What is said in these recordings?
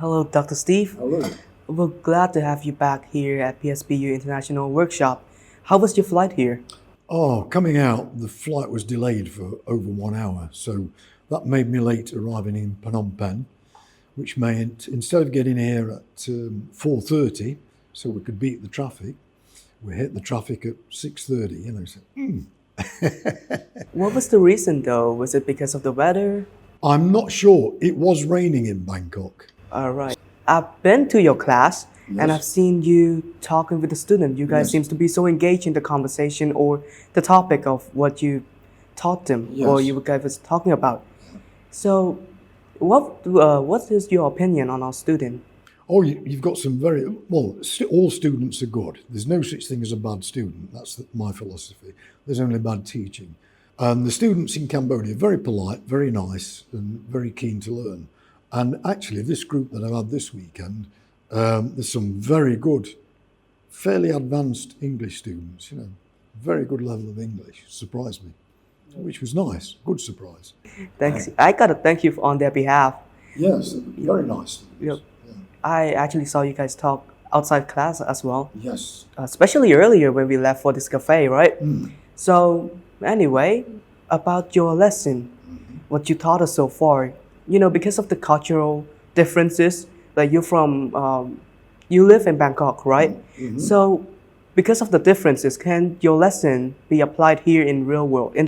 Hello, Dr. Steve. Hello. We're glad to have you back here at PSBU International Workshop. How was your flight here? Oh, coming out, the flight was delayed for over 1 hour, so that made me late arriving in Phnom Penh, which meant instead of getting here at 4:30, so we could beat the traffic, we hit the traffic at 6:30. So, What was the reason though? Was it because of the weather? I'm not sure. It was raining in Bangkok. All right. I've been to your class and I've Yes. seen you talking with the student. You guys Yes. seems to be so engaged in the conversation or the topic of what you taught them or Yes. you guys was talking about. So, what is your opinion on our student? Oh, you've got some very, well, all students are good. There's no such thing as a bad student. That's my philosophy. There's only bad teaching. And the students in Cambodia are very polite, very nice, and very keen to learn. And actually, this group that I've had this weekend, there's some very good, fairly advanced English students, very good level of English. Surprised me, which was nice. Good surprise. Thanks. I gotta thank you on their behalf. Yes, very nice. Yep. I actually saw you guys talk outside class as well, Yes. especially earlier when we left for this cafe, right? So, anyway, about your lesson, what you taught us so far, because of the cultural differences, like you live in Bangkok, right? So, because of the differences, can your lesson be applied here in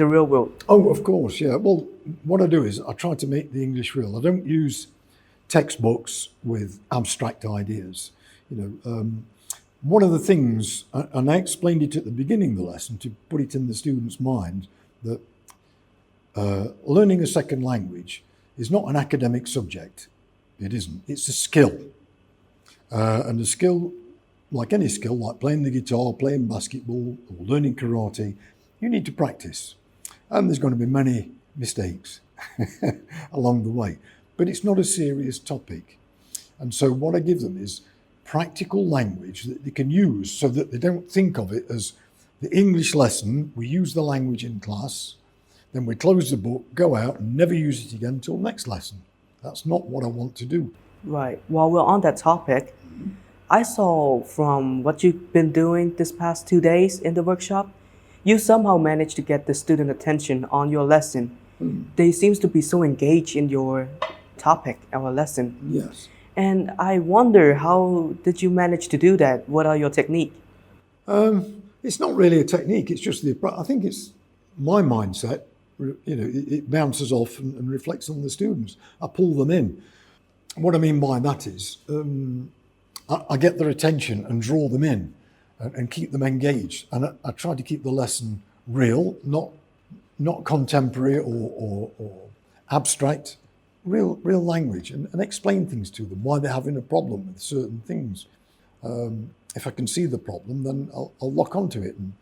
the real world? Oh, of course, yeah. Well, what I do is I try to make the English real. I don't use textbooks with abstract ideas. One of the things, and I explained it at the beginning of the lesson to put it in the student's mind, that learning a second language is not an academic subject. It isn't. It's a skill. And a skill, like any skill, like playing the guitar, playing basketball, or learning karate, you need to practice. And there's going to be many mistakes along the way. But it's not a serious topic. And so what I give them is practical language that they can use so that they don't think of it as the English lesson. We use the language in class, then we close the book, go out and never use it again until next lesson. That's not what I want to do. Right. While we're on that topic, I saw from what you've been doing this past 2 days in the workshop, you somehow managed to get the student attention on your lesson. They seems to be so engaged in your topic, our lesson. Yes. And I wonder, how did you manage to do that? What are your technique? It's not really a technique. It's just I think it's my mindset. It bounces off and reflects on the students. I pull them in. What I mean by that is I get their attention and draw them in and keep them engaged. And I try to keep the lesson real, not contemporary or abstract. Real language and explain things to them, why they're having a problem with certain things. If I can see the problem, then I'll lock onto it and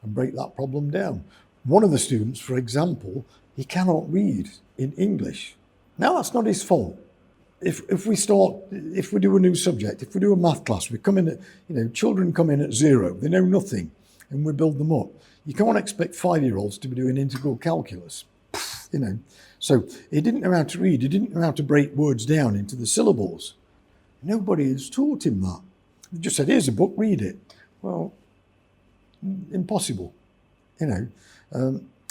break that problem down. One of the students, for example, he cannot read in English. Now, that's not his fault. If we do a new subject, if we do a math class, we come in at, children come in at 0, they know nothing, and we build them up. You can't expect 5-year-olds to be doing integral calculus, So he didn't know how to read, he didn't know how to break words down into the syllables. Nobody has taught him that. They just said, here's a book, read it. Well, impossible,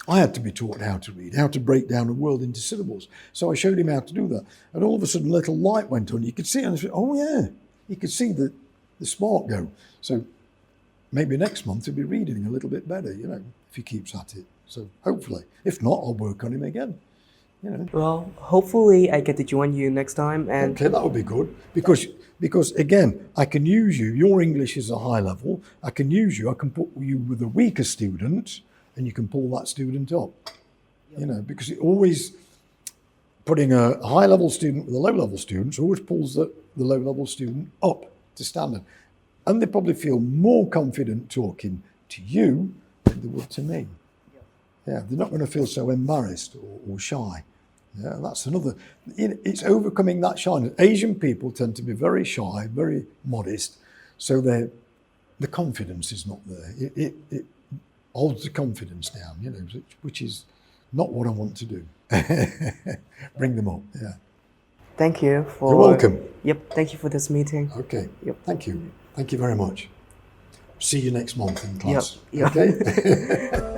I had to be taught how to read, how to break down a word into syllables. So I showed him how to do that. And all of a sudden, a little light went on. You could see it, and I said, oh yeah, you could see the spark go. So maybe next month he'll be reading a little bit better, if he keeps at it. So hopefully, if not, I'll work on him again. Well, hopefully I get to join you next time. And Okay, that would be good because again, I can use you. Your English is a high level. I can use you. I can put you with a weaker student, and you can pull that student up. Because it always putting a high level student with a low level student always pulls the low level student up to standard, and they probably feel more confident talking to you than they would to me. Yeah, they're not going to feel so embarrassed or shy. Yeah, that's another. It's overcoming that shyness. Asian people tend to be very shy, very modest, so the confidence is not there. It holds the confidence down, which is not what I want to do. Bring them up. Yeah. Thank you for... You're welcome. Yep, thank you for this meeting. Okay. Yep. Thank you. Thank you very much. See you next month in class. Yep. Okay?